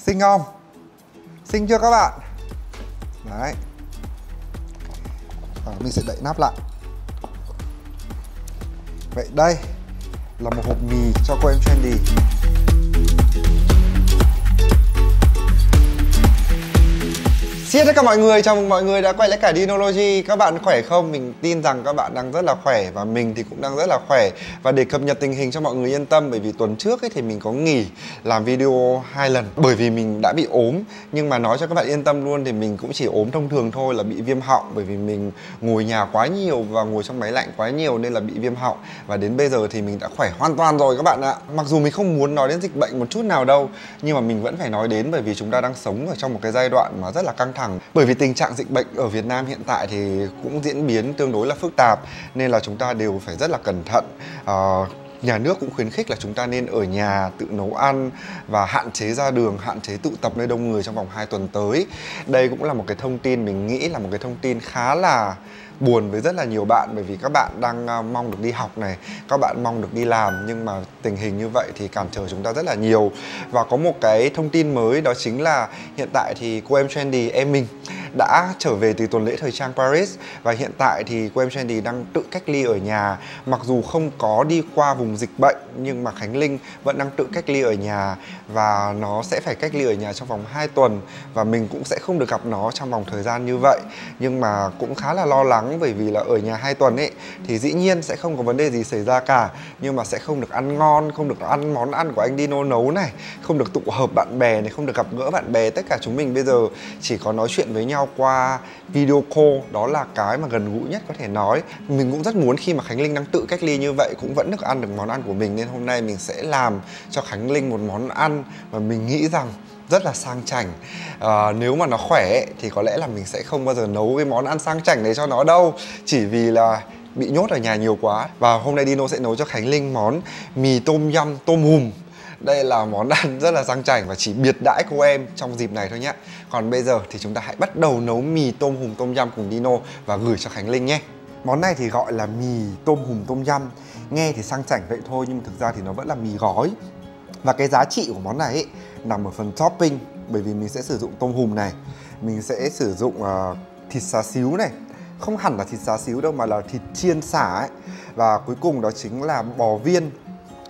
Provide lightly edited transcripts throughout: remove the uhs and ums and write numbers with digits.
Xinh không? Xinh chưa các bạn? Đấy. Mình sẽ đậy nắp lại. Vậy đây là một hộp mì cho cô em Trendy. Xin tất cả mọi người, chào mừng mọi người đã quay lại cả Dinology. Các bạn khỏe không? Mình tin rằng các bạn đang rất là khỏe và mình thì cũng đang rất là khỏe. Và để cập nhật tình hình cho mọi người yên tâm, bởi vì tuần trước ấy thì mình có nghỉ làm video 2 lần bởi vì mình đã bị ốm. Nhưng mà nói cho các bạn yên tâm luôn thì mình cũng chỉ ốm thông thường thôi, là bị viêm họng, bởi vì mình ngồi nhà quá nhiều và ngồi trong máy lạnh quá nhiều nên là bị viêm họng. Và đến bây giờ thì mình đã khỏe hoàn toàn rồi các bạn ạ. Mặc dù mình không muốn nói đến dịch bệnh một chút nào đâu, nhưng mà mình vẫn phải nói đến, bởi vì chúng ta đang sống ở trong một cái giai đoạn mà rất là căng thẳng. Bởi vì tình trạng dịch bệnh ở Việt Nam hiện tại thì cũng diễn biến tương đối là phức tạp, nên là chúng ta đều phải rất là cẩn thận. Nhà nước cũng khuyến khích là chúng ta nên ở nhà tự nấu ăn và hạn chế ra đường, hạn chế tụ tập nơi đông người trong vòng 2 tuần tới. Đây cũng là một cái thông tin mình nghĩ là một cái thông tin khá là buồn với rất là nhiều bạn, bởi vì các bạn đang mong được đi học này, các bạn mong được đi làm, nhưng mà tình hình như vậy thì cản trở chúng ta rất là nhiều. Và có một cái thông tin mới, đó chính là hiện tại thì cô em Trendy, em mình, đã trở về từ tuần lễ thời trang Paris. Và hiện tại thì cô em Trendy đang tự cách ly ở nhà. Mặc dù không có đi qua vùng dịch bệnh, nhưng mà Khánh Linh vẫn đang tự cách ly ở nhà. Và nó sẽ phải cách ly ở nhà trong vòng 2 tuần. Và mình cũng sẽ không được gặp nó trong vòng thời gian như vậy. Nhưng mà cũng khá là lo lắng, bởi vì là ở nhà 2 tuần ấy thì dĩ nhiên sẽ không có vấn đề gì xảy ra cả, nhưng mà sẽ không được ăn ngon, không được ăn món ăn của anh Dino nấu này, không được tụ hợp bạn bè này, không được gặp gỡ bạn bè. Tất cả chúng mình bây giờ chỉ có nói chuyện với nhau qua video call. Đó là cái mà gần gũi nhất có thể nói. Mình cũng rất muốn khi mà Khánh Linh đang tự cách ly như vậy cũng vẫn được ăn được món ăn của mình, nên hôm nay mình sẽ làm cho Khánh Linh một món ăn mà mình nghĩ rằng rất là sang chảnh. Nếu mà nó khỏe thì có lẽ là mình sẽ không bao giờ nấu cái món ăn sang chảnh đấy cho nó đâu, chỉ vì là bị nhốt ở nhà nhiều quá. Và hôm nay Dino sẽ nấu cho Khánh Linh món mì tôm yum tôm hùm. Đây là món ăn rất là sang chảnh và chỉ biệt đãi cô em trong dịp này thôi nhé. Còn bây giờ thì chúng ta hãy bắt đầu nấu mì tôm hùm tôm yum cùng Dino và gửi cho Khánh Linh nhé. Món này thì gọi là mì tôm hùm tôm yum. Nghe thì sang chảnh vậy thôi, nhưng mà thực ra thì nó vẫn là mì gói. Và cái giá trị của món này ấy nằm ở phần topping, bởi vì mình sẽ sử dụng tôm hùm này, mình sẽ sử dụng thịt xá xíu này, không hẳn là thịt xá xíu đâu mà là thịt chiên xả ấy. Và cuối cùng đó chính là bò viên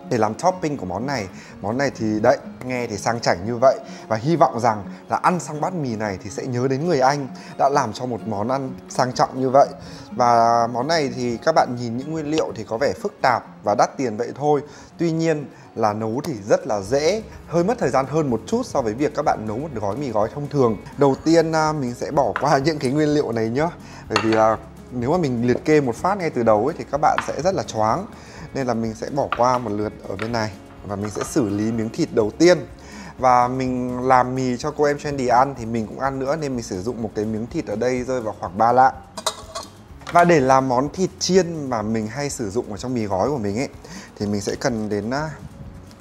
để làm topping của món này. Món này thì đấy, nghe thì sang chảnh như vậy. Và hy vọng rằng là ăn xong bát mì này thì sẽ nhớ đến người anh đã làm cho một món ăn sang trọng như vậy. Và món này thì các bạn nhìn những nguyên liệu thì có vẻ phức tạp và đắt tiền vậy thôi. Tuy nhiên là nấu thì rất là dễ, hơi mất thời gian hơn một chút so với việc các bạn nấu một gói mì gói thông thường. Đầu tiên mình sẽ bỏ qua những cái nguyên liệu này nhá, bởi vì là nếu mà mình liệt kê một phát ngay từ đầu ấy thì các bạn sẽ rất là choáng, nên là mình sẽ bỏ qua một lượt ở bên này. Và mình sẽ xử lý miếng thịt đầu tiên. Và mình làm mì cho cô em Trendy ăn thì mình cũng ăn nữa, nên mình sử dụng một cái miếng thịt ở đây rơi vào khoảng 3 lạng. Và để làm món thịt chiên mà mình hay sử dụng ở trong mì gói của mình ấy thì mình sẽ cần đến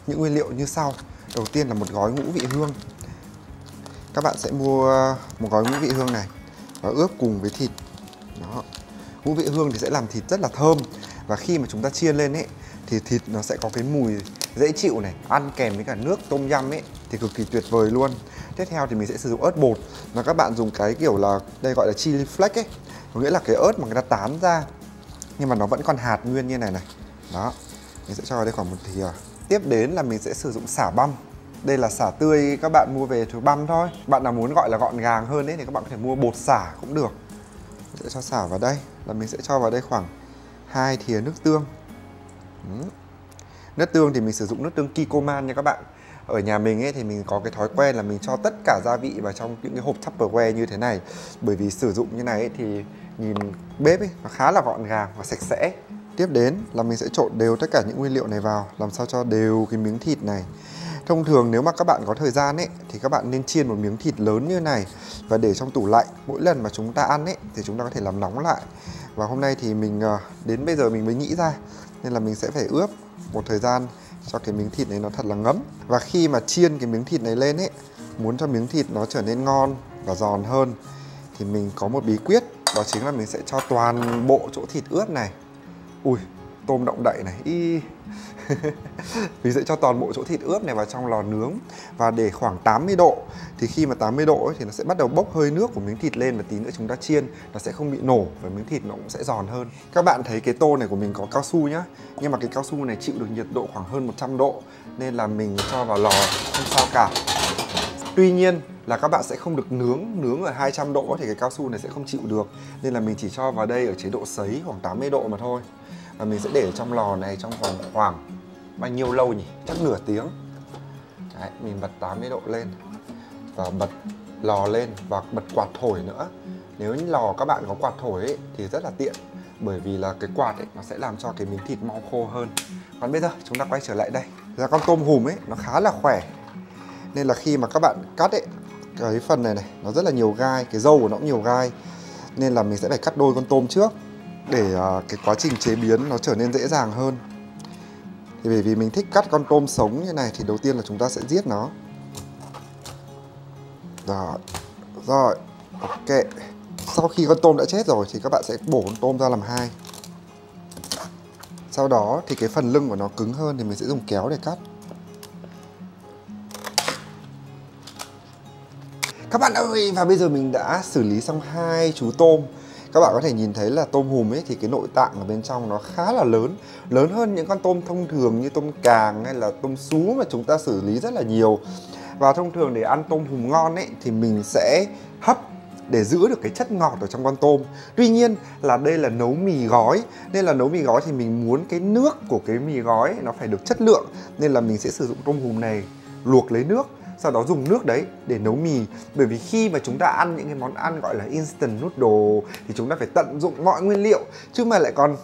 những nguyên liệu như sau. Đầu tiên là một gói ngũ vị hương. Các bạn sẽ mua một gói ngũ vị hương này và ướp cùng với thịt. Đó. Ngũ vị hương thì sẽ làm thịt rất là thơm. Và khi mà chúng ta chiên lên ấy thì thịt nó sẽ có cái mùi dễ chịu này, ăn kèm với cả nước tôm yum ấy thì cực kỳ tuyệt vời luôn. Tiếp theo thì mình sẽ sử dụng ớt bột. Và các bạn dùng cái kiểu là, đây gọi là chili flake ấy, có nghĩa là cái ớt mà người ta tán ra nhưng mà nó vẫn còn hạt nguyên như này này. Đó, mình sẽ cho vào đây khoảng 1 thìa. Tiếp đến là mình sẽ sử dụng sả băm. Đây là sả tươi các bạn mua về thì băm thôi. Bạn nào muốn gọi là gọn gàng hơn ấy thì các bạn có thể mua bột sả cũng được. Mình sẽ cho sả vào đây. Là mình sẽ cho vào đây khoảng 2 thìa nước tương. Nước tương thì mình sử dụng nước tương Kikkoman nha các bạn. Ở nhà mình ấy thì mình có cái thói quen là mình cho tất cả gia vị vào trong những cái hộp Tupperware như thế này. Bởi vì sử dụng như này ấy thì nhìn bếp ấy nó khá là gọn gàng và sạch sẽ. Tiếp đến là mình sẽ trộn đều tất cả những nguyên liệu này vào, làm sao cho đều cái miếng thịt này. Thông thường nếu mà các bạn có thời gian ấy thì các bạn nên chiên một miếng thịt lớn như này và để trong tủ lạnh. Mỗi lần mà chúng ta ăn ấy thì chúng ta có thể làm nóng lại. Và hôm nay thì mình đến bây giờ mình mới nghĩ ra, nên là mình sẽ phải ướp một thời gian cho cái miếng thịt này nó thật là ngấm. Và khi mà chiên cái miếng thịt này lên ấy, muốn cho miếng thịt nó trở nên ngon và giòn hơn thì mình có một bí quyết, đó chính là mình sẽ cho toàn bộ chỗ thịt ướp này. Ui, tôm động đậy này. Mình sẽ cho toàn bộ chỗ thịt ướp này vào trong lò nướng và để khoảng 80 độ. Thì khi mà 80 độ ấy, thì nó sẽ bắt đầu bốc hơi nước của miếng thịt lên, và tí nữa chúng ta chiên nó sẽ không bị nổ và miếng thịt nó cũng sẽ giòn hơn. Các bạn thấy cái tô này của mình có cao su nhá, nhưng mà cái cao su này chịu được nhiệt độ khoảng hơn 100 độ nên là mình cho vào lò không sao cả. Tuy nhiên là các bạn sẽ không được nướng ở 200 độ thì cái cao su này sẽ không chịu được, nên là mình chỉ cho vào đây ở chế độ sấy khoảng 80 độ mà thôi. Và mình sẽ để ở trong lò này trong vòng khoảng bao nhiêu lâu nhỉ? Chắc nửa tiếng. Đấy, mình bật 80 độ lên và bật lò lên và bật quạt thổi nữa. Nếu như lò các bạn có quạt thổi ấy, thì rất là tiện, bởi vì là cái quạt ấy nó sẽ làm cho cái miếng thịt mau khô hơn. Còn bây giờ chúng ta quay trở lại đây. Ra con tôm hùm ấy nó khá là khỏe, nên là khi mà các bạn cắt ấy, cái phần này này nó rất là nhiều gai, cái râu của nó cũng nhiều gai, nên là mình sẽ phải cắt đôi con tôm trước để cái quá trình chế biến nó trở nên dễ dàng hơn. Thì bởi vì mình thích cắt con tôm sống như này thì đầu tiên là chúng ta sẽ giết nó. Rồi, ok. Sau khi con tôm đã chết rồi thì các bạn sẽ bổ con tôm ra làm hai. Sau đó thì cái phần lưng của nó cứng hơn thì mình sẽ dùng kéo để cắt. Các bạn ơi, và bây giờ mình đã xử lý xong hai chú tôm. Các bạn có thể nhìn thấy là tôm hùm ấy thì cái nội tạng ở bên trong nó khá là lớn, lớn hơn những con tôm thông thường như tôm càng hay là tôm sú mà chúng ta xử lý rất là nhiều. Và thông thường để ăn tôm hùm ngon ấy thì mình sẽ hấp để giữ được cái chất ngọt ở trong con tôm. Tuy nhiên là đây là nấu mì gói, nên là nấu mì gói thì mình muốn cái nước của cái mì gói nó phải được chất lượng, nên là mình sẽ sử dụng tôm hùm này luộc lấy nước, sau đó dùng nước đấy để nấu mì. Bởi vì khi mà chúng ta ăn những cái món ăn gọi là instant noodle thì chúng ta phải tận dụng mọi nguyên liệu, chứ mà lại còn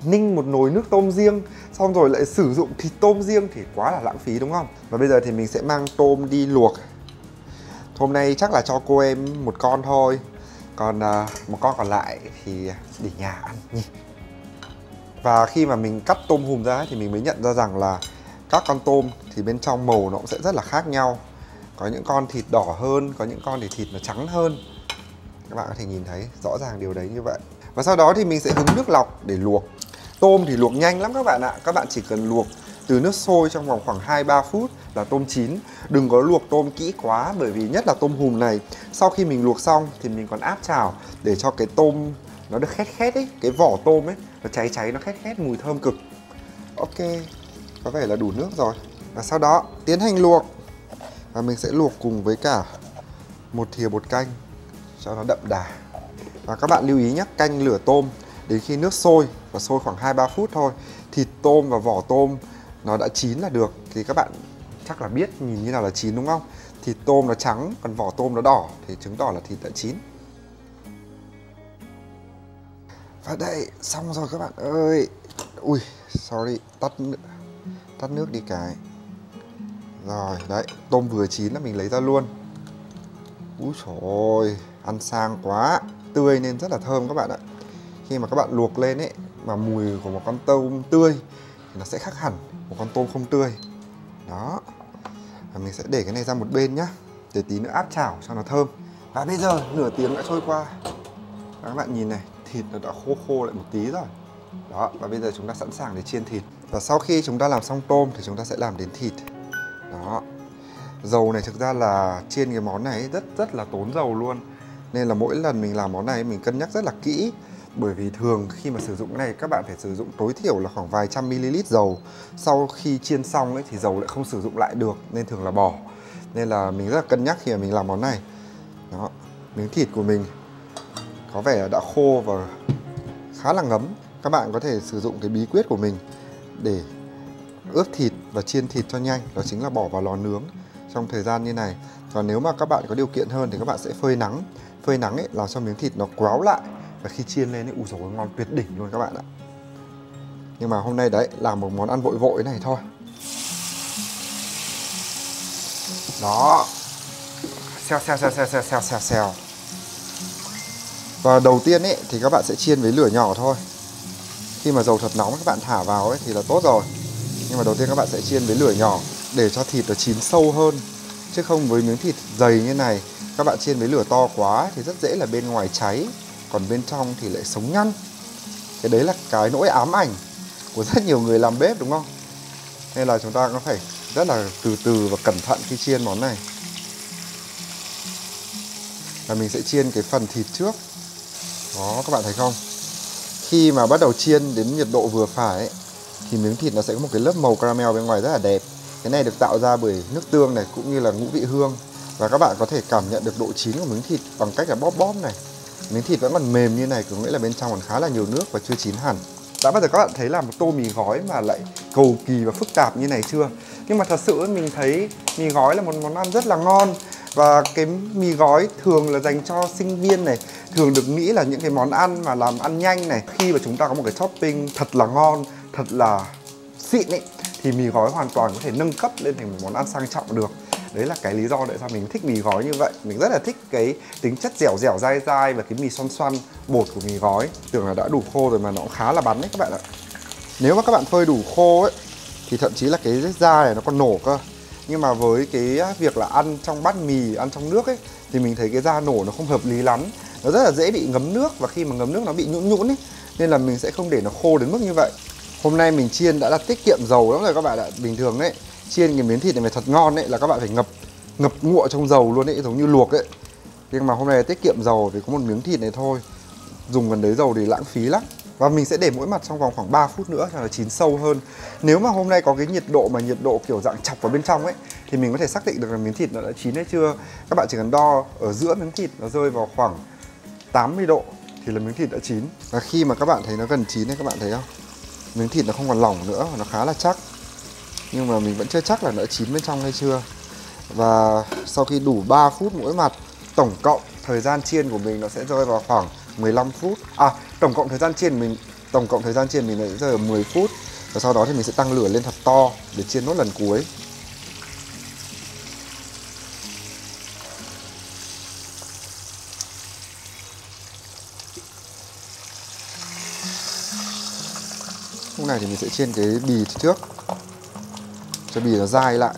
ninh một nồi nước tôm riêng xong rồi lại sử dụng thịt tôm riêng thì quá là lãng phí, đúng không? Và bây giờ thì mình sẽ mang tôm đi luộc. Hôm nay chắc là cho cô em một con thôi, còn một con còn lại thì để nhà ăn nhỉ. Và khi mà mình cắt tôm hùm ra thì mình mới nhận ra rằng là các con tôm thì bên trong màu nó cũng sẽ rất là khác nhau. Có những con thịt đỏ hơn, có những con thì thịt nó trắng hơn. Các bạn có thể nhìn thấy rõ ràng điều đấy như vậy. Và sau đó thì mình sẽ hứng nước lọc để luộc. Tôm thì luộc nhanh lắm các bạn ạ. Các bạn chỉ cần luộc từ nước sôi trong vòng khoảng 2-3 phút là tôm chín. Đừng có luộc tôm kỹ quá, bởi vì nhất là tôm hùm này, sau khi mình luộc xong thì mình còn áp chảo để cho cái tôm nó được khét khét ấy, cái vỏ tôm ấy nó cháy cháy, nó khét khét mùi thơm cực. Ok, có vẻ là đủ nước rồi. Và sau đó tiến hành luộc. Và mình sẽ luộc cùng với cả một thìa bột canh cho nó đậm đà. Và các bạn lưu ý nhé, canh lửa tôm đến khi nước sôi, và sôi khoảng 2-3 phút thôi. Thịt tôm và vỏ tôm nó đã chín là được. Thì các bạn chắc là biết nhìn như nào là chín, đúng không? Thịt tôm nó trắng, còn vỏ tôm nó đỏ thì chứng tỏ là thịt đã chín. Và đây, xong rồi các bạn ơi. Ui, sorry, tắt nước đi cái. Rồi, đấy, tôm vừa chín là mình lấy ra luôn. Úi trời ơi, ăn sang quá. Tươi nên rất là thơm các bạn ạ. Khi mà các bạn luộc lên ấy, mà mùi của một con tôm tươi thì nó sẽ khác hẳn một con tôm không tươi. Đó. Và mình sẽ để cái này ra một bên nhá, để tí nữa áp chảo cho nó thơm. Và bây giờ nửa tiếng đã trôi qua. Và các bạn nhìn này, thịt nó đã khô khô lại một tí rồi. Đó, và bây giờ chúng ta sẵn sàng để chiên thịt. Và sau khi chúng ta làm xong tôm thì chúng ta sẽ làm đến thịt. Đó. Dầu này thực ra là chiên cái món này rất là tốn dầu luôn. Nên là mỗi lần mình làm món này mình cân nhắc rất là kỹ. Bởi vì thường khi mà sử dụng cái này các bạn phải sử dụng tối thiểu là khoảng vài trăm ml dầu. Sau khi chiên xong ấy thì dầu lại không sử dụng lại được, nên thường là bỏ. Nên là mình rất là cân nhắc khi mà mình làm món này. Đó, miếng thịt của mình có vẻ là đã khô và khá là ngấm. Các bạn có thể sử dụng cái bí quyết của mình để ướp thịt và chiên thịt cho nhanh. Đó chính là bỏ vào lò nướng trong thời gian như này. Còn nếu mà các bạn có điều kiện hơn thì các bạn sẽ phơi nắng. Phơi nắng ấy làm cho miếng thịt nó quáo lại, và khi chiên lên ấy, ui dồi ôi, ngon tuyệt đỉnh luôn các bạn ạ. Nhưng mà hôm nay đấy, làm một món ăn vội vội này thôi. Đó. Xèo. Và đầu tiên ấy thì các bạn sẽ chiên với lửa nhỏ thôi. Khi mà dầu thật nóng các bạn thả vào ấy thì là tốt rồi. Nhưng mà đầu tiên các bạn sẽ chiên với lửa nhỏ để cho thịt nó chín sâu hơn. Chứ không với miếng thịt dày như này, các bạn chiên với lửa to quá thì rất dễ là bên ngoài cháy, còn bên trong thì lại sống nhăn. Cái đấy là cái nỗi ám ảnh của rất nhiều người làm bếp, đúng không? Nên là chúng ta có phải rất là từ từ và cẩn thận khi chiên món này. Và mình sẽ chiên cái phần thịt trước. Đó, các bạn thấy không? Khi mà bắt đầu chiên đến nhiệt độ vừa phải ấy, thì miếng thịt nó sẽ có một cái lớp màu caramel bên ngoài rất là đẹp. Cái này được tạo ra bởi nước tương này cũng như là ngũ vị hương. Và các bạn có thể cảm nhận được độ chín của miếng thịt bằng cách là bóp bóp này. Miếng thịt vẫn còn mềm như này, có nghĩa là bên trong còn khá là nhiều nước và chưa chín hẳn. Đã bao giờ các bạn thấy làm một tô mì gói mà lại cầu kỳ và phức tạp như này chưa? Nhưng mà thật sự mình thấy mì gói là một món ăn rất là ngon. Và cái mì gói thường là dành cho sinh viên này, thường được nghĩ là những cái món ăn mà làm ăn nhanh này. Khi mà chúng ta có một cái topping thật là ngon, thật là xịn ấy, thì mì gói hoàn toàn có thể nâng cấp lên thành một món ăn sang trọng được. Đấy là cái lý do tại sao mình thích mì gói như vậy. Mình rất là thích cái tính chất dẻo dẻo dai dai và cái mì xoăn xoăn bột của mì gói. Tưởng là đã đủ khô rồi mà nó cũng khá là bắn đấy các bạn ạ. Nếu mà các bạn phơi đủ khô ấy thì thậm chí là cái da này nó còn nổ cơ. Nhưng mà với cái việc là ăn trong bát mì, ăn trong nước ấy, thì mình thấy cái da nổ nó không hợp lý lắm. Nó rất là dễ bị ngấm nước, và khi mà ngấm nước nó bị nhũn nhũn ấy, nên là mình sẽ không để nó khô đến mức như vậy. Hôm nay mình chiên đã là tiết kiệm dầu lắm rồi các bạn ạ. Bình thường đấy, chiên cái miếng thịt này mà thật ngon ấy là các bạn phải ngập ngụa trong dầu luôn ấy, giống như luộc ấy. Nhưng mà hôm nay tiết kiệm dầu vì có một miếng thịt này thôi, dùng gần đấy dầu thì lãng phí lắm. Và mình sẽ để mỗi mặt trong vòng khoảng 3 phút nữa cho nó chín sâu hơn. Nếu mà hôm nay có cái nhiệt độ kiểu dạng chọc vào bên trong ấy, thì mình có thể xác định được là miếng thịt nó đã chín hay chưa. Các bạn chỉ cần đo ở giữa miếng thịt nó rơi vào khoảng 80 độ thì là miếng thịt đã chín. Và khi mà các bạn thấy nó gần chín ấy, các bạn thấy không? Miếng thịt nó không còn lỏng nữa, nó khá là chắc. Nhưng mà mình vẫn chưa chắc là nó đã chín bên trong hay chưa. Và sau khi đủ 3 phút mỗi mặt, tổng cộng thời gian chiên của mình nó sẽ rơi vào khoảng 15 phút. Tổng cộng thời gian chiên mình sẽ rơi vào 10 phút. Và sau đó thì mình sẽ tăng lửa lên thật to để chiên nốt lần cuối. Lúc này thì mình sẽ chiên cái bì trước cho bì nó dai lại.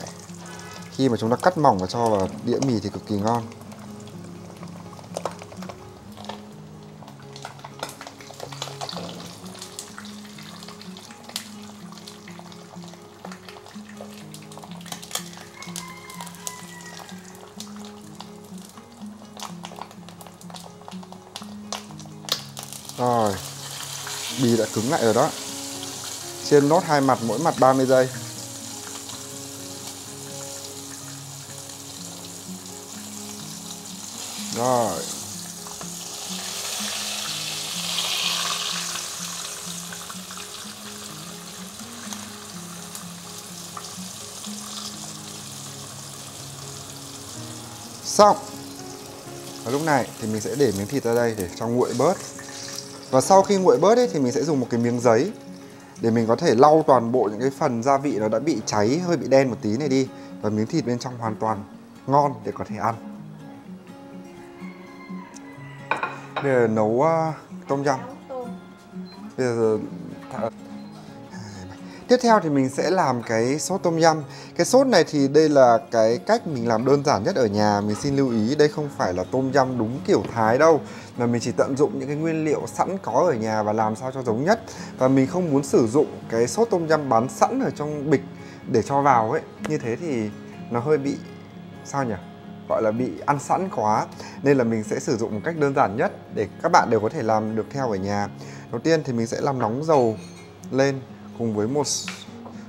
Khi mà chúng ta cắt mỏng và cho vào đĩa mì thì cực kỳ ngon. Rồi, bì đã cứng lại rồi đó. Chiên nốt 2 mặt, mỗi mặt 30 giây. Rồi. Xong. Và lúc này thì mình sẽ để miếng thịt ra đây để cho nguội bớt. Và sau khi nguội bớt ấy, thì mình sẽ dùng một cái miếng giấy để mình có thể lau toàn bộ những cái phần gia vị nó đã bị cháy, hơi bị đen một tí này đi. Và miếng thịt bên trong hoàn toàn ngon để có thể ăn. Bây giờ nấu tôm yum. Bây giờ tiếp theo thì mình sẽ làm cái sốt tôm yum. Cái sốt này thì đây là cái cách mình làm đơn giản nhất ở nhà. Mình xin lưu ý đây không phải là tôm yum đúng kiểu Thái đâu, mà mình chỉ tận dụng những cái nguyên liệu sẵn có ở nhà và làm sao cho giống nhất. Và mình không muốn sử dụng cái sốt tôm yum bán sẵn ở trong bịch để cho vào ấy. Như thế thì nó hơi bị, sao nhỉ? Gọi là bị ăn sẵn quá. Nên là mình sẽ sử dụng một cách đơn giản nhất để các bạn đều có thể làm được theo ở nhà. Đầu tiên thì mình sẽ làm nóng dầu lên cùng với một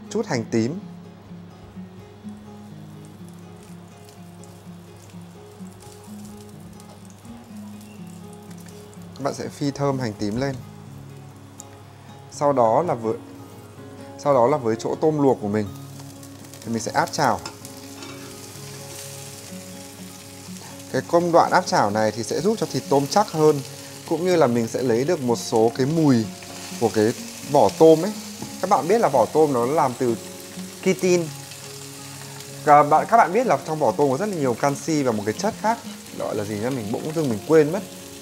chút hành tím. Các bạn sẽ phi thơm hành tím lên. Sau đó là với chỗ tôm luộc của mình thì mình sẽ áp chảo. Cái công đoạn áp chảo này thì sẽ giúp cho thịt tôm chắc hơn, cũng như là mình sẽ lấy được một số cái mùi của cái vỏ tôm ấy. Các bạn biết là vỏ tôm nó làm từ chitin. Các bạn biết là trong vỏ tôm có rất là nhiều canxi và một cái chất khác gọi là gì nhá, mình bỗng dưng mình quên mất.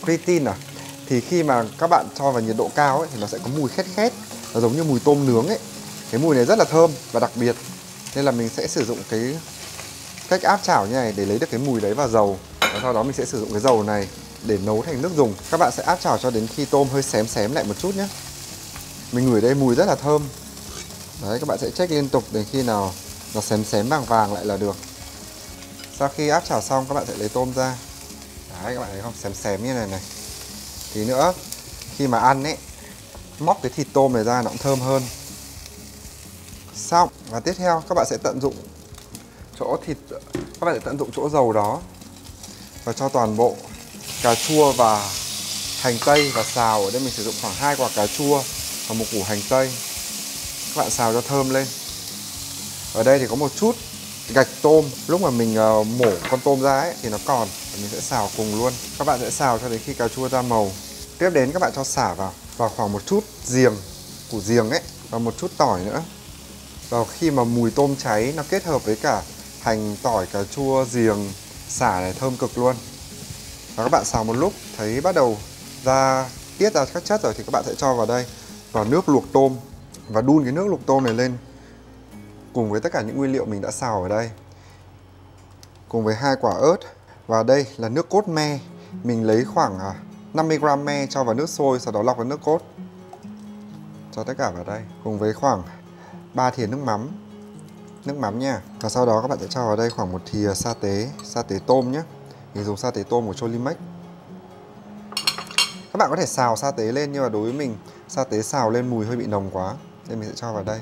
Chitin à? Thì khi mà các bạn cho vào nhiệt độ cao ấy thì nó sẽ có mùi khét khét, nó giống như mùi tôm nướng ấy. Cái mùi này rất là thơm và đặc biệt. Nên là mình sẽ sử dụng cái cách áp chảo như này để lấy được cái mùi đấy vào dầu. Và sau đó mình sẽ sử dụng cái dầu này để nấu thành nước dùng. Các bạn sẽ áp chảo cho đến khi tôm hơi xém xém lại một chút nhé. Mình ngửi đây mùi rất là thơm. Đấy, các bạn sẽ check liên tục đến khi nào nó xém xém vàng vàng lại là được. Sau khi áp chảo xong các bạn sẽ lấy tôm ra. Đấy, các bạn thấy không, xém xém như này này. Tí nữa khi mà ăn ấy, móc cái thịt tôm này ra nó cũng thơm hơn. Xong, và tiếp theo các bạn sẽ tận dụng chỗ thịt, các bạn sẽ tận dụng chỗ dầu đó và cho toàn bộ cà chua và hành tây và xào. Ở đây mình sử dụng khoảng 2 quả cà chua và một củ hành tây. Các bạn xào cho thơm lên. Ở đây thì có một chút gạch tôm, lúc mà mình mổ con tôm ra ấy thì nó còn, mình sẽ xào cùng luôn. Các bạn sẽ xào cho đến khi cà chua ra màu. Tiếp đến các bạn cho xả vào khoảng một chút giềng, củ giềng ấy, và một chút tỏi nữa. Và khi mà mùi tôm cháy nó kết hợp với cả hành, tỏi, cà chua, giềng, xả này thơm cực luôn. Và các bạn xào một lúc thấy bắt đầu tiết ra các chất rồi thì các bạn sẽ cho vào đây, vào nước luộc tôm, và đun cái nước luộc tôm này lên cùng với tất cả những nguyên liệu mình đã xào ở đây, cùng với 2 quả ớt. Và đây là nước cốt me, mình lấy khoảng 50g me cho vào nước sôi, sau đó lọc vào nước cốt, cho tất cả vào đây, cùng với khoảng 3 thìa nước mắm nha. Và sau đó các bạn sẽ cho vào đây khoảng 1 thìa sa tế tôm nhé. Mình dùng sa tế tôm của Cholimex. Các bạn có thể xào sa tế lên, nhưng mà đối với mình sa tế xào lên mùi hơi bị nồng quá nên mình sẽ cho vào đây.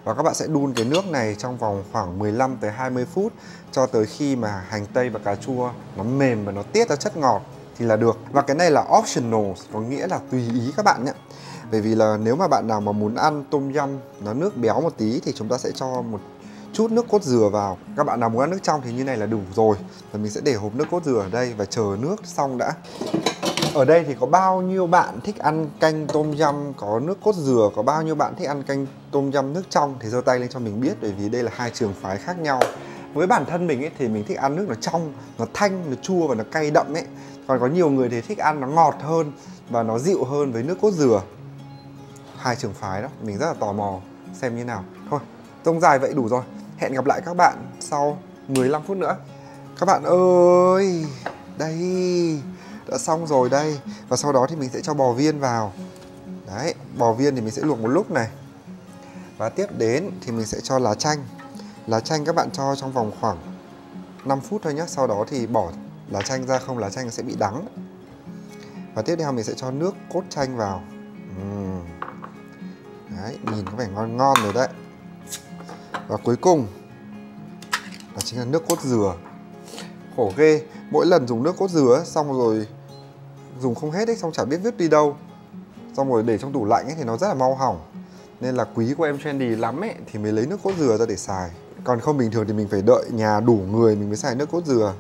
Và các bạn sẽ đun cái nước này trong vòng khoảng 15 tới 20 phút cho tới khi mà hành tây và cà chua nó mềm và nó tiết ra chất ngọt thì là được. Và cái này là optional, có nghĩa là tùy ý các bạn nhé. Bởi vì là nếu mà bạn nào mà muốn ăn tôm yum nó nước béo một tí thì chúng ta sẽ cho một chút nước cốt dừa vào. Các bạn nào muốn ăn nước trong thì như này là đủ rồi. Và mình sẽ để hộp nước cốt dừa ở đây và chờ nước xong đã. Ở đây thì có bao nhiêu bạn thích ăn canh tôm yum có nước cốt dừa, có bao nhiêu bạn thích ăn canh tôm yum nước trong thì giơ tay lên cho mình biết, bởi vì đây là hai trường phái khác nhau. Với bản thân mình ấy thì mình thích ăn nước nó trong, nó thanh, nó chua và nó cay đậm ấy. Còn có nhiều người thì thích ăn nó ngọt hơn và nó dịu hơn với nước cốt dừa. Hai trường phái đó, mình rất là tò mò xem như nào. Thôi, tông dài vậy đủ rồi. Hẹn gặp lại các bạn sau 15 phút nữa. Các bạn ơi, đây, đã xong rồi đây. Và sau đó thì mình sẽ cho bò viên vào. Đấy, bò viên thì mình sẽ luộc một lúc này. Và tiếp đến thì mình sẽ cho lá chanh. Lá chanh các bạn cho trong vòng khoảng 5 phút thôi nhé. Sau đó thì bỏ lá chanh ra, không lá chanh sẽ bị đắng. Và tiếp theo mình sẽ cho nước cốt chanh vào. Đấy, nhìn có vẻ ngon ngon rồi đấy. Và cuối cùng đó chính là nước cốt dừa. Khổ ghê, mỗi lần dùng nước cốt dừa xong rồi dùng không hết ấy, xong chả biết vứt đi đâu, xong rồi để trong tủ lạnh ấy thì nó rất là mau hỏng. Nên là quý của em trendy lắm ấy thì mới lấy nước cốt dừa ra để xài. Còn không bình thường thì mình phải đợi nhà đủ người mình mới xài nước cốt dừa.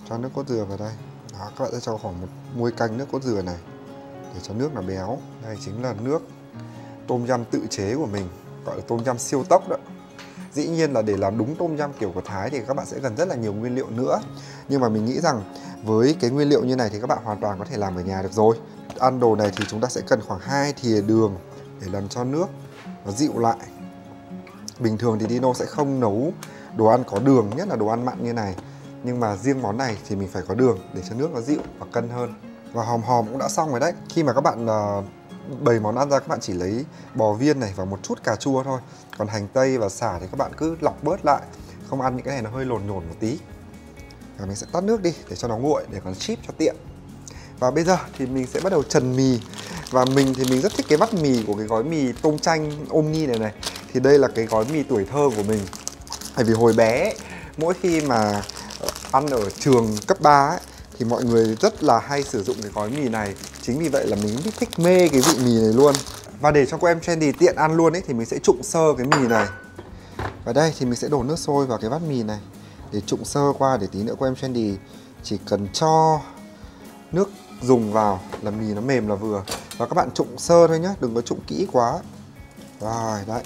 Cho nước cốt dừa vào đây. Đó, các bạn sẽ cho khoảng một muôi canh nước cốt dừa này để cho nước nó béo. Đây chính là nước tôm yum tự chế của mình, gọi là tôm yum siêu tốc đó. Dĩ nhiên là để làm đúng tôm yum kiểu của Thái thì các bạn sẽ cần rất là nhiều nguyên liệu nữa. Nhưng mà mình nghĩ rằng với cái nguyên liệu như này thì các bạn hoàn toàn có thể làm ở nhà được rồi. Ăn đồ này thì chúng ta sẽ cần khoảng 2 thìa đường để làm cho nước nó dịu lại. Bình thường thì Dino sẽ không nấu đồ ăn có đường, nhất là đồ ăn mặn như này. Nhưng mà riêng món này thì mình phải có đường để cho nước nó dịu và cân hơn. Và hòm hòm cũng đã xong rồi đấy. Khi mà các bạn bày món ăn ra, các bạn chỉ lấy bò viên này và một chút cà chua thôi. Còn hành tây và sả thì các bạn cứ lọc bớt lại. Không ăn những cái này nó hơi lồn nhồn một tí. Và mình sẽ tắt nước đi để cho nó nguội, để còn ship cho tiện. Và bây giờ thì mình sẽ bắt đầu trần mì. Và mình thì mình rất thích cái bát mì của cái gói mì tôm chanh Omni này này. Thì đây là cái gói mì tuổi thơ của mình. Bởi vì hồi bé, mỗi khi mà ăn ở trường cấp 3 ấy, thì mọi người rất là hay sử dụng cái gói mì này. Chính vì vậy là mình thích mê cái vị mì này luôn. Và để cho cô em trendy tiện ăn luôn ấy thì mình sẽ trụng sơ cái mì này. Và đây thì mình sẽ đổ nước sôi vào cái bát mì này để trụng sơ qua, để tí nữa cô em trendy chỉ cần cho nước dùng vào là mì nó mềm là vừa. Và các bạn trụng sơ thôi nhá, đừng có trụng kỹ quá. Rồi, đấy.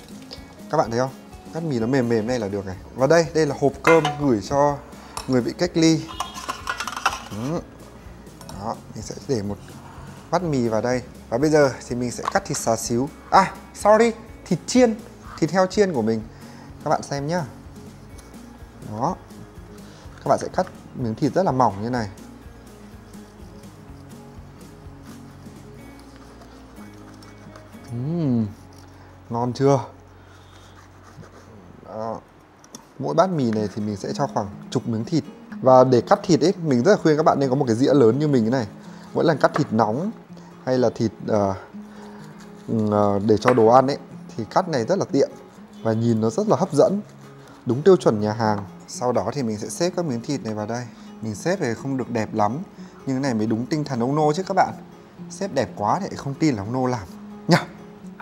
Các bạn thấy không? Bát mì nó mềm mềm này là được này. Và đây là hộp cơm gửi cho người bị cách ly. Đó, mình sẽ để một bát mì vào đây. Và bây giờ thì mình sẽ cắt thịt xá xíu. À, sorry, thịt chiên, thịt heo chiên của mình. Các bạn xem nhá. Đó. Các bạn sẽ cắt miếng thịt rất là mỏng như này. Ngon chưa? Mỗi bát mì này thì mình sẽ cho khoảng chục miếng thịt. Và để cắt thịt ấy, mình rất là khuyên các bạn nên có một cái dĩa lớn như mình thế này. Mỗi lần cắt thịt nóng hay là thịt để cho đồ ăn ấy thì cắt này rất là tiện và nhìn nó rất là hấp dẫn, đúng tiêu chuẩn nhà hàng. Sau đó thì mình sẽ xếp các miếng thịt này vào đây. Mình xếp thì không được đẹp lắm, nhưng cái này mới đúng tinh thần ông Nô chứ các bạn. Xếp đẹp quá thì không tin là ông Nô làm nhá.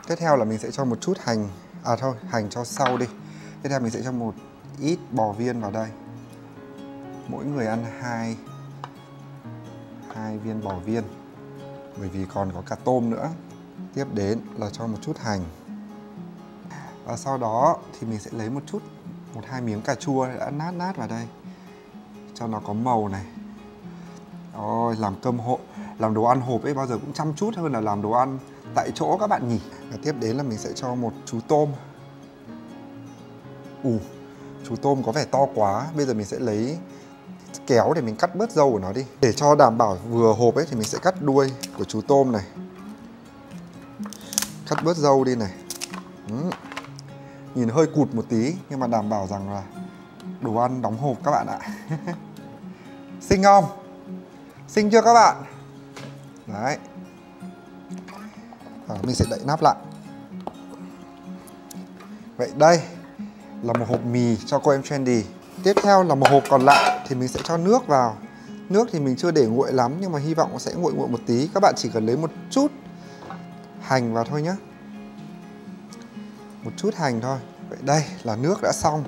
Tiếp theo là mình sẽ cho một chút hành. À thôi, hành cho sau đi. Tiếp theo mình sẽ cho một ít bò viên vào đây. Mỗi người ăn hai viên bò viên, bởi vì còn có cả tôm nữa. Tiếp đến là cho một chút hành. Và sau đó thì mình sẽ lấy một hai miếng cà chua đã nát vào đây, cho nó có màu này. Ôi, làm đồ ăn hộp ấy bao giờ cũng chăm chút hơn là làm đồ ăn tại chỗ các bạn nhỉ. Và tiếp đến là mình sẽ cho một chú tôm. Chú tôm có vẻ to quá. Bây giờ mình sẽ lấy kéo để mình cắt bớt râu của nó đi. Để cho đảm bảo vừa hộp ấy thì mình sẽ cắt đuôi của chú tôm này. Cắt bớt râu đi này. Nhìn hơi cụt một tí, nhưng mà đảm bảo rằng là đồ ăn đóng hộp các bạn ạ. Xinh không? Xinh chưa các bạn? Đấy. Mình sẽ đậy nắp lại. Vậy đây là một hộp mì cho cô em Trendy. Tiếp theo là một hộp còn lại thì mình sẽ cho nước vào. Nước thì mình chưa để nguội lắm, nhưng mà hy vọng nó sẽ nguội một tí. Các bạn chỉ cần lấy một chút hành vào thôi nhé. Một chút hành thôi. Vậy đây là nước đã xong.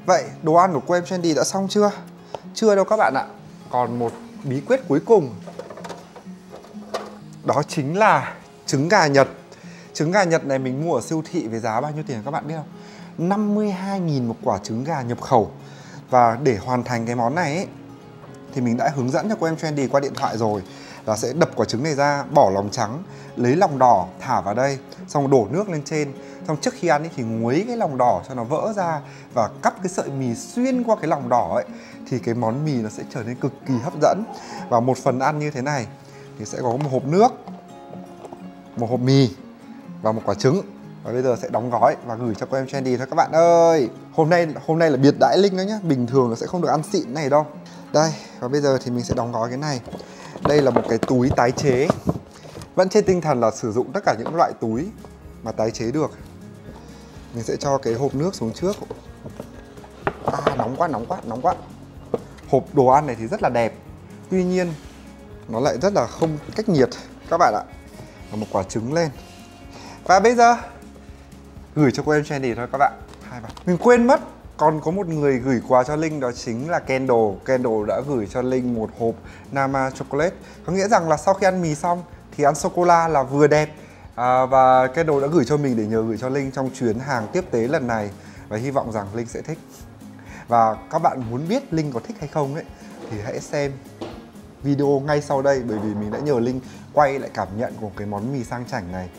Vậy đồ ăn của cô em Trendy đã xong chưa? Chưa đâu các bạn ạ. Còn một bí quyết cuối cùng. Đó chính là trứng gà Nhật. Trứng gà Nhật này mình mua ở siêu thị với giá bao nhiêu tiền các bạn biết không? 52.000 một quả trứng gà nhập khẩu. Và để hoàn thành cái món này ấy, thì mình đã hướng dẫn cho cô em Trendy qua điện thoại rồi. Là sẽ đập quả trứng này ra, bỏ lòng trắng, lấy lòng đỏ thả vào đây, xong đổ nước lên trên. Xong trước khi ăn ấy thì nguấy cái lòng đỏ cho nó vỡ ra và cắp cái sợi mì xuyên qua cái lòng đỏ ấy, thì cái món mì nó sẽ trở nên cực kỳ hấp dẫn. Và một phần ăn như thế này thì sẽ có một hộp nước, một hộp mì và một quả trứng. Và bây giờ sẽ đóng gói và gửi cho cô em Trendy thôi các bạn ơi. Hôm nay là biệt đãi Linh đó nhá. Bình thường nó sẽ không được ăn xịn này đâu. Đây, và bây giờ thì mình sẽ đóng gói cái này. Đây là một cái túi tái chế. Vẫn trên tinh thần là sử dụng tất cả những loại túi mà tái chế được. Mình sẽ cho cái hộp nước xuống trước. Nóng quá. Hộp đồ ăn này thì rất là đẹp, tuy nhiên nó lại rất là không cách nhiệt các bạn ạ. Và một quả trứng lên. Và bây giờ gửi cho cô em Trendy thôi các bạn. Mình quên mất, còn có một người gửi quà cho Linh, đó chính là Kendall. Kendall đã gửi cho Linh một hộp Nama Chocolate. Có nghĩa rằng là sau khi ăn mì xong thì ăn sô-cô-la là vừa đẹp. Và Kendall đã gửi cho mình để nhờ gửi cho Linh trong chuyến hàng tiếp tế lần này. Và hy vọng rằng Linh sẽ thích. Và các bạn muốn biết Linh có thích hay không ấy, thì hãy xem video ngay sau đây, bởi vì mình đã nhờ Linh quay lại cảm nhận của cái món mì sang chảnh này.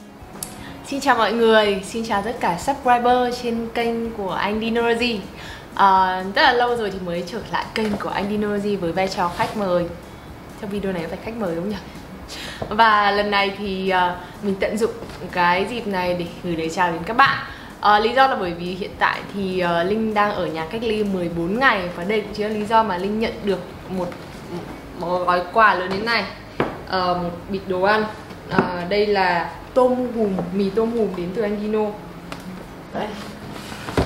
Xin chào mọi người, xin chào tất cả subscriber trên kênh của anh Dinozy. Rất là lâu rồi thì mới trở lại kênh của anh Dinozy với vai trò khách mời. Trong video này phải khách mời đúng không nhỉ? Và lần này thì mình tận dụng cái dịp này để gửi lời chào đến các bạn. Lý do là bởi vì hiện tại thì Linh đang ở nhà cách ly 14 ngày. Và đây cũng chính là lý do mà Linh nhận được một gói quà lớn đến này, một bịch đồ ăn. Đây là mì tôm hùm đến từ anh Dino. Đây,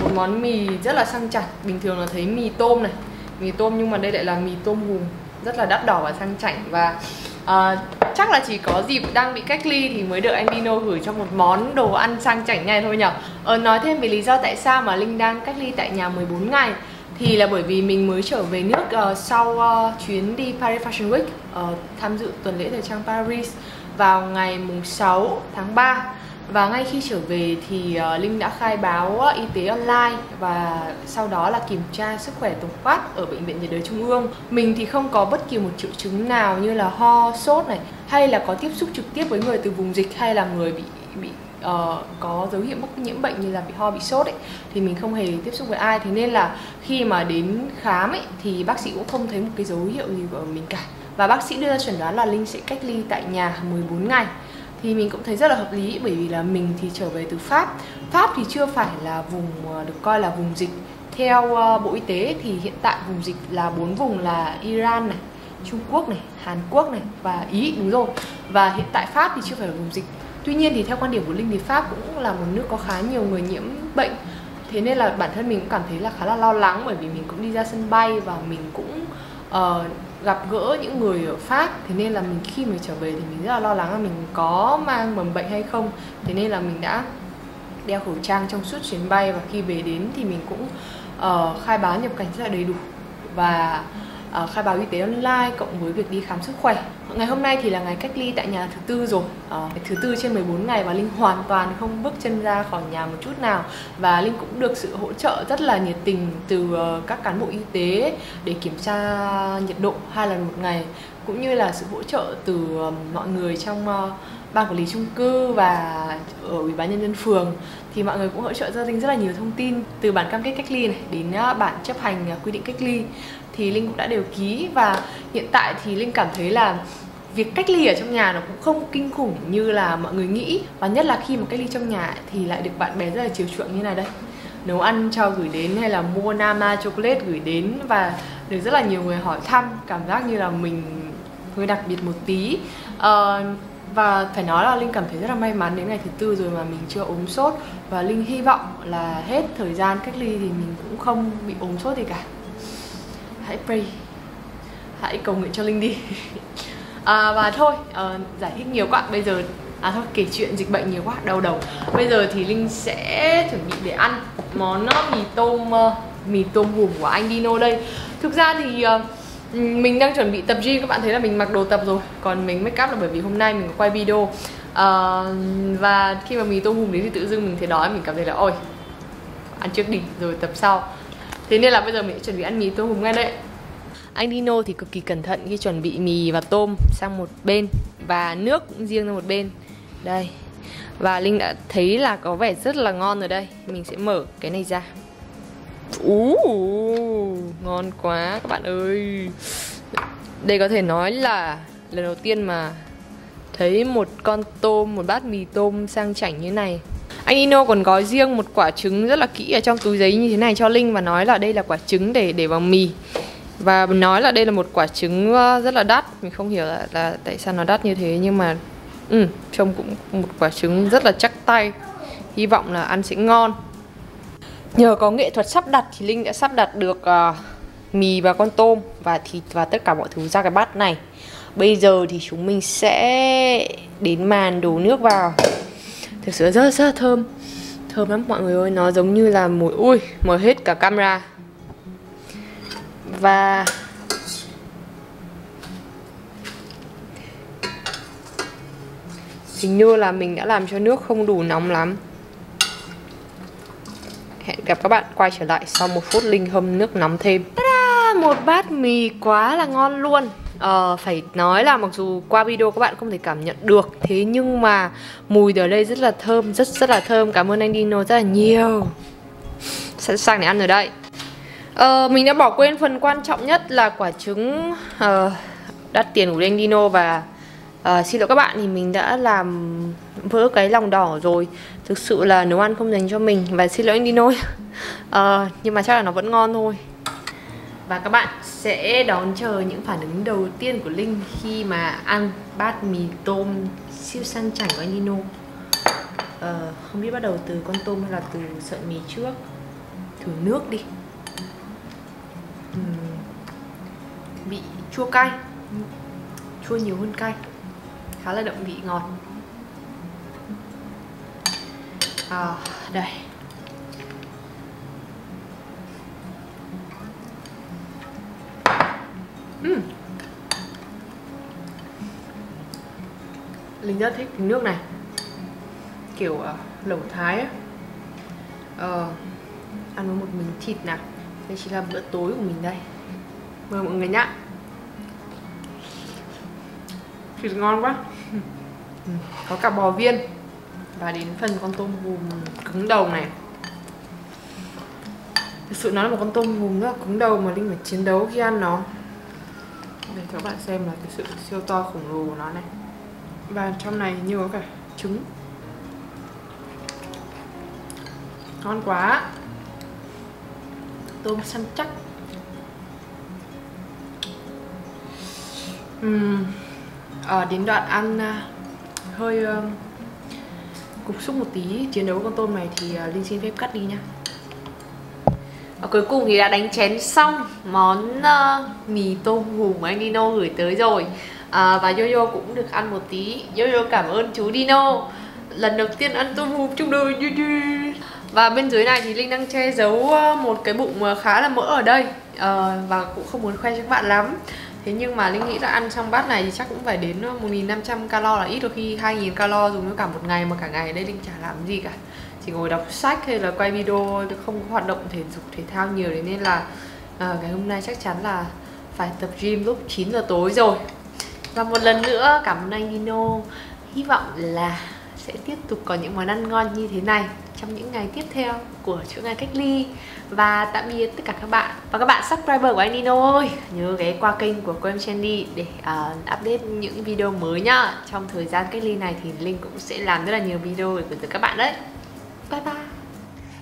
một món mì rất là sang chảnh. Bình thường là thấy mì tôm này, mì tôm, nhưng mà đây lại là mì tôm hùm, rất là đắt đỏ và sang chảnh. Và chắc là chỉ có dịp đang bị cách ly thì mới được anh Dino gửi cho một món đồ ăn sang chảnh này thôi nhở. Nói thêm về lý do tại sao mà Linh đang cách ly tại nhà 14 ngày thì là bởi vì mình mới trở về nước sau chuyến đi Paris Fashion Week, tham dự tuần lễ thời trang Paris vào ngày mùng 6 tháng 3. Và ngay khi trở về thì Linh đã khai báo y tế online và sau đó là kiểm tra sức khỏe tổng quát ở Bệnh viện Nhiệt đới Trung ương. Mình thì không có bất kỳ một triệu chứng nào như là ho, sốt này, hay là có tiếp xúc trực tiếp với người từ vùng dịch, hay là người bị có dấu hiệu mắc nhiễm bệnh như là bị ho, bị sốt ấy, thì mình không hề tiếp xúc với ai. Thế nên là khi mà đến khám ấy thì bác sĩ cũng không thấy một cái dấu hiệu gì của mình cả. Và bác sĩ đưa ra chẩn đoán là Linh sẽ cách ly tại nhà 14 ngày. Thì mình cũng thấy rất là hợp lý, bởi vì là mình thì trở về từ Pháp. Pháp thì chưa phải là vùng được coi là vùng dịch, Theo Bộ Y tế thì hiện tại vùng dịch là 4 vùng là Iran này, Trung Quốc này, Hàn Quốc này và Ý, đúng rồi. Và hiện tại Pháp thì chưa phải là vùng dịch. Tuy nhiên thì theo quan điểm của Linh thì Pháp cũng là một nước có khá nhiều người nhiễm bệnh. Thế nên là bản thân mình cũng cảm thấy là khá là lo lắng, bởi vì mình cũng đi ra sân bay và mình cũng gặp gỡ những người ở Pháp. Thế nên là mình khi mà trở về thì mình rất là lo lắng là mình có mang mầm bệnh hay không. Thế nên là mình đã đeo khẩu trang trong suốt chuyến bay, và khi về đến thì mình cũng khai báo nhập cảnh rất là đầy đủ và khai báo y tế online cộng với việc đi khám sức khỏe. Ngày hôm nay thì là ngày cách ly tại nhà thứ tư rồi, thứ tư trên 14 ngày, và Linh hoàn toàn không bước chân ra khỏi nhà một chút nào. Và Linh cũng được sự hỗ trợ rất là nhiệt tình từ các cán bộ y tế để kiểm tra nhiệt độ 2 lần một ngày, cũng như là sự hỗ trợ từ mọi người trong ban quản lý chung cư và ở ủy ban nhân dân phường. Thì mọi người cũng hỗ trợ cho Linh rất là nhiều thông tin, từ bản cam kết cách ly này đến bản chấp hành quy định cách ly thì Linh cũng đã đều ký. Và hiện tại thì Linh cảm thấy là việc cách ly ở trong nhà nó cũng không kinh khủng như là mọi người nghĩ. Và nhất là khi mà cách ly trong nhà thì lại được bạn bè rất là chiều chuộng như này đây, nấu ăn cho gửi đến hay là mua Nama chocolate gửi đến, và được rất là nhiều người hỏi thăm. Cảm giác như là mình hơi đặc biệt một tí. Và phải nói là Linh cảm thấy rất là may mắn đến ngày thứ tư rồi mà mình chưa ốm sốt. Và Linh hy vọng là hết thời gian cách ly thì mình cũng không bị ốm sốt gì cả. Hãy pray, hãy cầu nguyện cho Linh đi. Và thôi, giải thích nhiều quá. Bây giờ, thôi kể chuyện dịch bệnh nhiều quá, đau đầu. Bây giờ thì Linh sẽ chuẩn bị để ăn món mì tôm hùm của anh Dino đây. Thực ra thì mình đang chuẩn bị tập gym, các bạn thấy là mình mặc đồ tập rồi. Còn mình make up là bởi vì hôm nay mình có quay video. Và khi mà mì tôm hùm đến thì tự dưng mình thấy đói, mình cảm thấy là ôi, ăn trước đi rồi tập sau. Thế nên là bây giờ mình sẽ chuẩn bị ăn mì tôm hùm ngay đây. Anh Dino thì cực kỳ cẩn thận khi chuẩn bị mì và tôm sang một bên, và nước cũng riêng sang một bên. Đây. Và Linh đã thấy là có vẻ rất là ngon rồi đây. Mình sẽ mở cái này ra. Ngon quá các bạn ơi. Đây có thể nói là lần đầu tiên mà thấy một con tôm, một bát mì tôm sang chảnh như này. Anh Dino còn gói riêng một quả trứng rất là kỹ ở trong túi giấy như thế này cho Linh, và nói là đây là quả trứng để vào mì. Và nói là đây là một quả trứng rất là đắt. Mình không hiểu là tại sao nó đắt như thế, nhưng mà trông cũng một quả trứng rất là chắc tay. Hy vọng là ăn sẽ ngon. Nhờ có nghệ thuật sắp đặt thì Linh đã sắp đặt được mì và con tôm và thịt và tất cả mọi thứ ra cái bát này. Bây giờ thì chúng mình sẽ đến màn đổ nước vào. Thực sự rất là thơm. Thơm lắm mọi người ơi, nó giống như là mùi mùi hết cả camera. Và hình như là mình đã làm cho nước không đủ nóng lắm. Hẹn gặp các bạn quay trở lại sau 1 phút Linh hâm nước nóng thêm. Một bát mì quá là ngon luôn. Phải nói là mặc dù qua video các bạn không thể cảm nhận được, thế nhưng mà mùi ở đây rất là thơm, rất là thơm. Cảm ơn anh Dino rất là nhiều. Sẵn sàng để ăn rồi đây. Mình đã bỏ quên phần quan trọng nhất là quả trứng đắt tiền của anh Dino. Và xin lỗi các bạn, thì mình đã làm vỡ cái lòng đỏ rồi. Thực sự là nấu ăn không dành cho mình, và xin lỗi anh Dino. Nhưng mà chắc là nó vẫn ngon thôi. Và các bạn sẽ đón chờ những phản ứng đầu tiên của Linh khi mà ăn bát mì tôm siêu sang chảnh của anh Dino. Không biết bắt đầu từ con tôm hay là từ sợi mì trước. Thử nước đi. Bị chua cay, chua nhiều hơn cay, khá là đậm vị ngọt. Đây. Linh rất thích cái nước này, kiểu lẩu Thái á. Ăn với một miếng thịt nào. Đây chỉ là bữa tối của mình đây. Mời mọi người nhá. Thịt ngon quá. Có cả bò viên. Và đến phần con tôm hùm cứng đầu này. Thực sự nó là một con tôm hùm rất là cứng đầu mà Linh phải chiến đấu khi ăn nó. Để cho các bạn xem là cái sự siêu to khổng lồ của nó này. Và trong này như có cả trứng. Ngon quá. tôm săn chắc. Đến đoạn ăn hơi cục xúc một tí chiến đấu con tôm này thì Linh xin phép cắt đi nha. Và cuối cùng thì đã đánh chén xong món mì tôm hùm của anh Dino gửi tới rồi. Và Yoyo cũng được ăn một tí. Yoyo cảm ơn chú Dino, lần đầu tiên ăn tôm hùm trong đời. Và bên dưới này thì Linh đang che giấu một cái bụng khá là mỡ ở đây, và cũng không muốn khoe cho các bạn lắm. Thế nhưng mà Linh nghĩ là ăn xong bát này thì chắc cũng phải đến 1.500 calo, là ít, đôi khi 2.000 calo dùng cho cả một ngày. Mà cả ngày ở đây Linh chả làm gì cả, chỉ ngồi đọc sách hay là quay video, không có hoạt động thể dục thể thao nhiều. Thế nên là ngày hôm nay chắc chắn là phải tập gym lúc 9 giờ tối rồi. Và một lần nữa cảm ơn anh Dino. Hy vọng là sẽ tiếp tục có những món ăn ngon như thế này trong những ngày tiếp theo của chuỗi ngày cách ly. Và tạm biệt tất cả các bạn. Và các bạn subscriber của anh Dino ơi, nhớ ghé qua kênh của cô em Sandy để update những video mới nhá. Trong thời gian cách ly này thì Linh cũng sẽ làm rất là nhiều video để gửi tới các bạn đấy. Bye bye.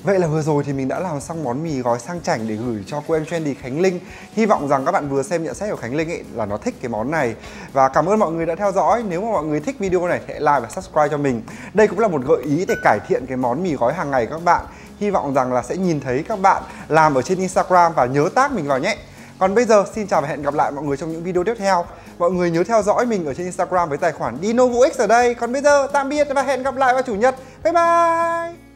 Vậy là vừa rồi thì mình đã làm xong món mì gói sang chảnh để gửi cho cô em Trendy Khánh Linh. Hy vọng rằng các bạn vừa xem nhận xét của Khánh Linh ấy là nó thích cái món này. Và cảm ơn mọi người đã theo dõi. Nếu mà mọi người thích video này thì hãy like và subscribe cho mình. Đây cũng là một gợi ý để cải thiện cái món mì gói hàng ngày các bạn. Hy vọng rằng là sẽ nhìn thấy các bạn làm ở trên Instagram và nhớ tag mình vào nhé. Còn bây giờ xin chào và hẹn gặp lại mọi người trong những video tiếp theo. Mọi người nhớ theo dõi mình ở trên Instagram với tài khoản DinoVooX ở đây. Còn bây giờ tạm biệt và hẹn gặp lại vào Chủ nhật. Bye bye.